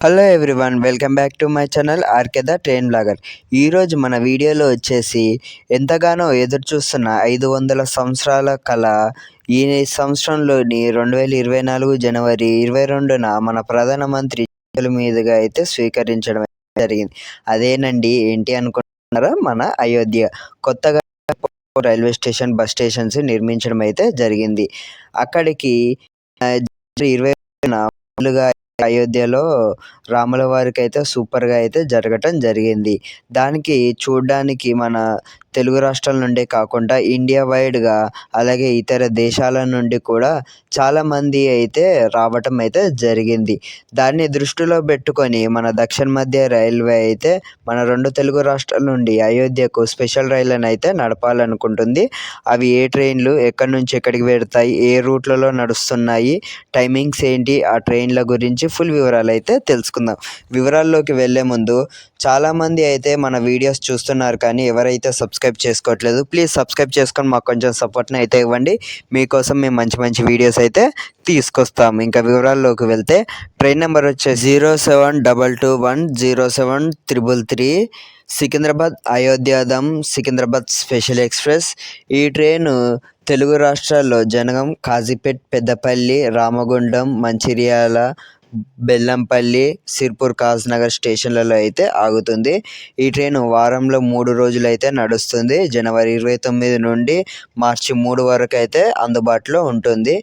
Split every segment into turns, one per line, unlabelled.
Hello everyone, welcome back to my channel RK the train blogger. ఈరోజు మన వీడియోలో వచ్చేసి ఎంతగానో ఎదురు చూస్తున్న 500 సంవత్సరాల కళ ఈ సంవత్సరంలోని 2024 జనవరి 22న మన ప్రధానమంత్రి చేతుల మీదుగా అయితే స్వీకరించడం జరిగింది. అదేనండి, ఏంటి అనుకుంటున్నారా? మన అయోధ్య కొత్తగా రైల్వే స్టేషన్, బస్ స్టేషన్స్ నిర్మించడం అయితే జరిగింది. అక్కడికి 20 అయోధ్యలో రాముల వారికి అయితే సూపర్గా అయితే జరగటం జరిగింది. దానికి చూడడానికి మన తెలుగు రాష్ట్రాల నుండే కాకుండా ఇండియా వైడ్గా, అలాగే ఇతర దేశాల నుండి కూడా చాలామంది అయితే రావటం అయితే జరిగింది. దాన్ని దృష్టిలో పెట్టుకొని మన దక్షిణ మధ్య రైల్వే అయితే మన 2 తెలుగు రాష్ట్రాల నుండి అయోధ్యకు స్పెషల్ రైళ్ళను అయితే నడపాలనుకుంటుంది. అవి ఏ ట్రైన్లు ఎక్కడి నుంచి ఎక్కడికి వెళ్తాయి, ఏ రూట్లలో నడుస్తున్నాయి, టైమింగ్స్ ఏంటి, ఆ ట్రైన్ల గురించి ఫుల్ వివరాలు అయితే తెలుసుకుందాం. వివరాల్లోకి వెళ్ళే ముందు చాలామంది అయితే మన వీడియోస్ చూస్తున్నారు, కానీ ఎవరైతే సబ్స్క్రైబ్ చేసుకోవట్లేదు, ప్లీజ్ సబ్స్క్రైబ్ చేసుకొని మాకు కొంచెం సపోర్ట్ని అయితే ఇవ్వండి. మీకోసం మేము మంచి మంచి వీడియోస్ అయితే తీసుకొస్తాం. ఇంకా వివరాల్లోకి వెళ్తే ట్రైన్ నెంబర్ వచ్చేసి 072210733 సికింద్రాబాద్ అయోధ్యాధామ్ సికింద్రాబాద్ స్పెషల్ ఎక్స్ప్రెస్. ఈ ట్రైను తెలుగు రాష్ట్రాల్లో జనగం, కాజీపేట్, పెద్దపల్లి, రామగుండం, మంచిర్యాల, బెల్లంపల్లి, సిర్పూర్, కాజ్నగర్ స్టేషన్లలో అయితే ఆగుతుంది. ఈ ట్రైను వారంలో 3 రోజులు అయితే నడుస్తుంది. జనవరి 29 నుండి మార్చి 3 వరకు అయితే అందుబాటులో ఉంటుంది.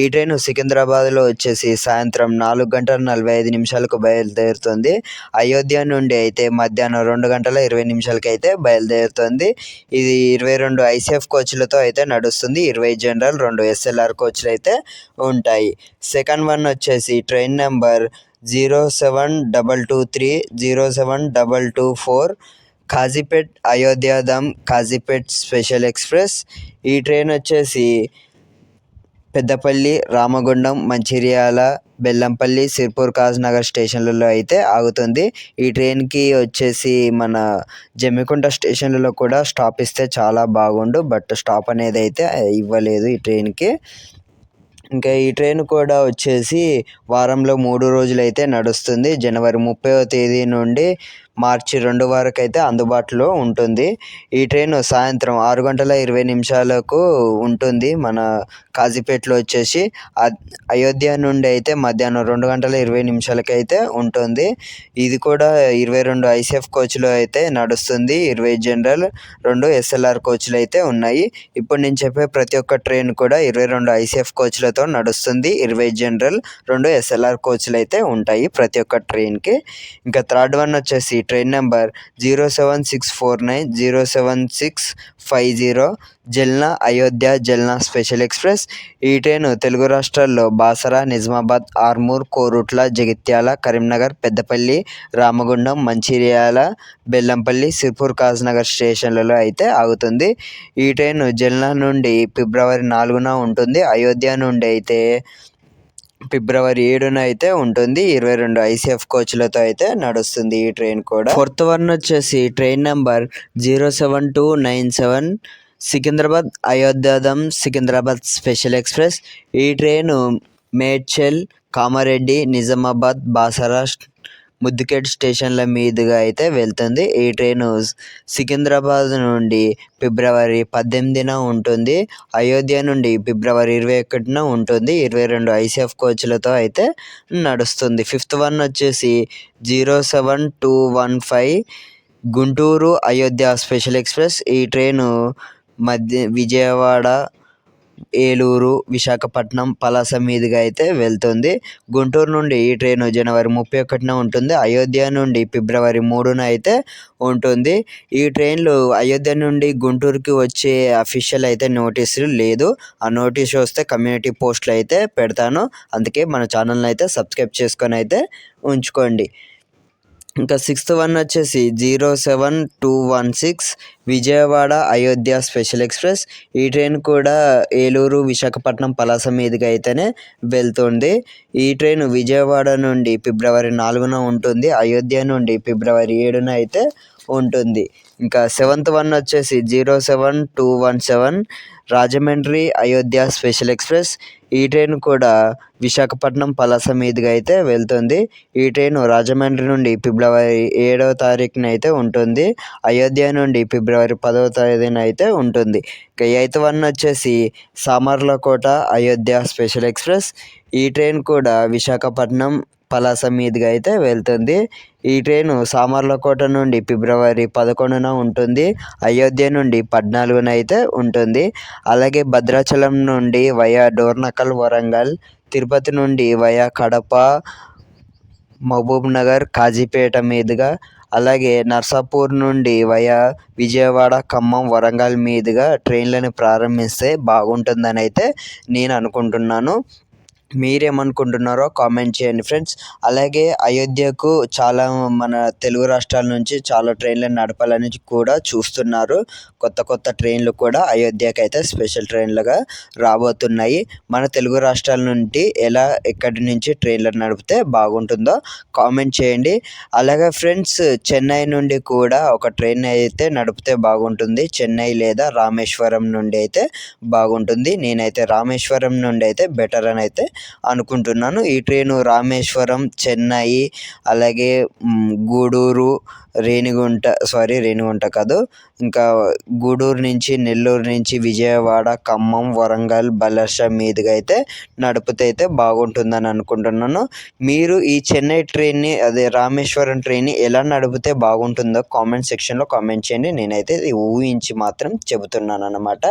ఈ ట్రైను సికింద్రాబాద్లో వచ్చేసి సాయంత్రం 4:45 బయలుదేరుతుంది. అయోధ్య నుండి అయితే మధ్యాహ్నం 2:20 అయితే బయలుదేరుతుంది. ఇది 22 ఐసీఎఫ్ కోచ్లతో అయితే నడుస్తుంది. 20 జనరల్, 2 ఎస్ఎల్ఆర్ కోచ్లు అయితే ఉంటాయి. సెకండ్ వన్ వచ్చేసి train number 07223 Kazipet Ayodhyadham Kazipet special express. ఈ ట్రైన్ వచ్చేసి పెద్దపల్లి, రామగుండం, మంచిర్యాల, బెల్లంపల్లి, సిర్పూర్, కాజ్నగర్ స్టేషన్లలో అయితే ఆగుతుంది. ఈ ట్రైన్కి వచ్చేసి మన జమ్మికుంట స్టేషన్లలో కూడా స్టాప్ ఇస్తే చాలా బాగుండు, బట్ స్టాప్ అనేది అయితే ఇవ్వలేదు ఈ ట్రైన్కి. ఇంకా ఈ ట్రైన్ కూడా వచ్చేసి వారంలో 3 రోజులు అయితే నడుస్తుంది. జనవరి 30వ తేదీ నుండి మార్చి 2 వరకు అయితే అందుబాటులో ఉంటుంది. ఈ ట్రైన్ సాయంత్రం 6:20 ఉంటుంది. మన కాజీపేటలో వచ్చేసి అయోధ్య నుండి అయితే మధ్యాహ్నం 2:20 అయితే ఉంటుంది. ఇది కూడా 22 ఐసీఎఫ్ కోచ్లో అయితే నడుస్తుంది. 20 జనరల్, 2 ఎస్ఎల్ఆర్ కోచ్లు అయితే ఉన్నాయి. ఇప్పుడు నేను చెప్పే ప్రతి ఒక్క ట్రైన్ కూడా 22 ఐసీఎఫ్ కోచ్లతో నడుస్తుంది. 20 జనరల్, 2 ఎస్ఎల్ఆర్ కోచ్లు అయితే ఉంటాయి ప్రతి ఒక్క ట్రైన్కి. ఇంకా థర్డ్ వన్ వచ్చేసి train number 07649 Jalna Ayodhya Jalna special express. ఈ ట్రైన్ తెలుగు రాష్ట్రాల్లో బాసరా, నిజామాబాద్, ఆర్మూర్, కోరుట్ల, జగిత్యాల, కరీంనగర్, పెద్దపల్లి, రామగుండం, మంచిర్యాల, బెల్లంపల్లి, సిర్పూర్, కాజ్నగర్ స్టేషన్లలో అయితే ఆగుతుంది. ఈ ట్రైన్ జల్నా నుండి ఫిబ్రవరి 4న ఉంటుంది. అయోధ్య నుండి అయితే ఫిబ్రవరి 7న అయితే ఉంటుంది. 22 ఐసీఎఫ్ కోచ్లతో అయితే నడుస్తుంది ఈ ట్రైన్ కూడా. ఫోర్త్ వన్ వచ్చేసి train number 07297 Secunderabad Ayodhyadham Secunderabad special express. ఈ ట్రైను మేడ్చల్, కామారెడ్డి, నిజామాబాద్, బాసరా, ముద్దుకేట్ స్టేషన్ల మీదుగా అయితే వెళ్తుంది. ఈ ట్రైను సికింద్రాబాద్ నుండి ఫిబ్రవరి 18న ఉంటుంది. అయోధ్య నుండి ఫిబ్రవరి 21న ఉంటుంది. 22 ఐసీఎఫ్ కోచ్లతో అయితే నడుస్తుంది. ఫిఫ్త్ వన్ వచ్చేసి 07215 గుంటూరు అయోధ్య స్పెషల్ ఎక్స్ప్రెస్. ఈ ట్రైను విజయవాడ, ఏలూరు, విశాఖపట్నం, పలాస మీదుగా అయితే వెళ్తుంది. గుంటూరు నుండి ఈ ట్రైన్ జనవరి 31న ఉంటుంది. అయోధ్య నుండి ఫిబ్రవరి 3న అయితే ఉంటుంది. ఈ ట్రైన్లు అయోధ్య నుండి గుంటూరుకి వచ్చే అఫీషియల్ అయితే నోటీసులు లేదు. ఆ నోటీస్ వస్తే కమ్యూనిటీ పోస్టులు అయితే పెడతాను. అందుకే మన ఛానల్ని అయితే సబ్స్క్రైబ్ చేసుకొని అయితే ఉంచుకోండి. ఇంకా సిక్స్త్ వన్ వచ్చేసి 07216 విజయవాడ అయోధ్య స్పెషల్ ఎక్స్ప్రెస్. ఈ ట్రైన్ కూడా ఏలూరు విశాఖపట్నం పలాస మీదుగా అయితేనే వెళ్తుంది. ఈ ట్రైన్ విజయవాడ నుండి ఫిబ్రవరి 4న ఉంటుంది. అయోధ్య నుండి ఫిబ్రవరి 7న అయితే ఉంటుంది. ఇంకా 7th వన్ వచ్చేసి 07217 రాజమండ్రి అయోధ్య స్పెషల్ ఎక్స్ప్రెస్. ఈ ట్రైన్ కూడా విశాఖపట్నం పలాస మీదుగా అయితే వెళ్తుంది. ఈ ట్రైన్ రాజమండ్రి నుండి ఫిబ్రవరి 7వ తారీఖున అయితే ఉంటుంది. అయోధ్య నుండి ఫిబ్రవరి 10వ తేదీన అయితే ఉంటుంది. ఇక 8th వన్ వచ్చేసి సామర్లకోట అయోధ్య స్పెషల్ ఎక్స్ప్రెస్. ఈ ట్రైన్ కూడా విశాఖపట్నం పలాస మీదుగా అయితే వెళ్తుంది. ఈ ట్రైను సామర్లకోట నుండి ఫిబ్రవరి 11న ఉంటుంది. అయోధ్య నుండి 14న అయితే ఉంటుంది. అలాగే భద్రాచలం నుండి వయా డోర్నకల్ వరంగల్, తిరుపతి నుండి వయా కడప మహబూబ్నగర్ కాజీపేట మీదుగా, అలాగే నర్సాపూర్ నుండి వయా విజయవాడ ఖమ్మం వరంగల్ మీదుగా ట్రైన్లను ప్రారంభిస్తే బాగుంటుందని అయితే నేను అనుకుంటున్నాను. మీరేమనుకుంటున్నారో కామెంట్ చేయండి ఫ్రెండ్స్. అలాగే అయోధ్యకు చాలా మన తెలుగు రాష్ట్రాల నుంచి చాలా ట్రైన్లను నడపాలని కూడా చూస్తున్నారు. కొత్త ట్రైన్లు కూడా అయోధ్యకి అయితే స్పెషల్ ట్రైన్లుగా రాబోతున్నాయి. మన తెలుగు రాష్ట్రాల నుండి ఎక్కడి నుంచి ట్రైన్లను నడిపితే బాగుంటుందో కామెంట్ చేయండి. అలాగే ఫ్రెండ్స్, చెన్నై నుండి కూడా ఒక ట్రైన్ అయితే నడిపితే బాగుంటుంది. చెన్నై లేదా రామేశ్వరం నుండి అయితే బాగుంటుంది. నేనైతే రామేశ్వరం నుండి అయితే బెటర్ అని అయితే అనుకుంటున్నాను. ఈ ట్రైను రామేశ్వరం, చెన్నై, అలాగే గూడూరు, రేణిగుంట కాదు, ఇంకా గూడూరు నుంచి, నెల్లూరు నుంచి విజయవాడ, ఖమ్మం, వరంగల్, బలర్ష మీదుగా అయితే నడిపితే అయితే బాగుంటుందని అనుకుంటున్నాను. మీరు ఈ చెన్నై ట్రైన్ని, అదే రామేశ్వరం ట్రైన్ని ఎలా నడిపితే బాగుంటుందో కామెంట్ సెక్షన్లో కామెంట్ చేయండి. నేనైతే ఊహించి మాత్రం చెబుతున్నాను అన్నమాట.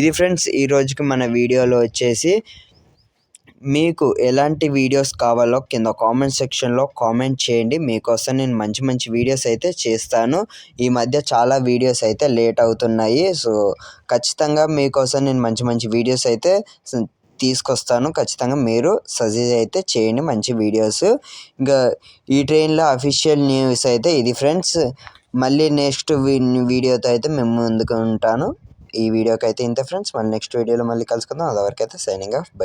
ఇది ఫ్రెండ్స్ ఈ రోజుకి మన వీడియోలో వచ్చేసి. మీకు ఎలాంటి వీడియోస్ కావాలో కింద కామెంట్ సెక్షన్లో కామెంట్ చేయండి. మీకోసం నేను మంచి వీడియోస్ అయితే చేస్తాను. ఈ మధ్య చాలా వీడియోస్ అయితే లేట్ అవుతున్నాయి. సో ఖచ్చితంగా మీకోసం నేను మంచి వీడియోస్ అయితే తీసుకొస్తాను. ఖచ్చితంగా మీరు సజెస్ట్ అయితే చేయండి మంచి వీడియోస్. ఇంకా ఈ ట్రైన్లో అఫీషియల్ న్యూస్ అయితే ఇది ఫ్రెండ్స్. మళ్ళీ నెక్స్ట్ వీడియోతో అయితే మేము ముందుకు ఉంటాను. ఈ వీడియోకి అయితే ఇంతే ఫ్రెండ్స్. మళ్ళీ నెక్స్ట్ వీడియోలో మళ్ళీ కలుసుకుందాం. అదివరకు అయితే సైనింగ్ ఆఫ్. బై.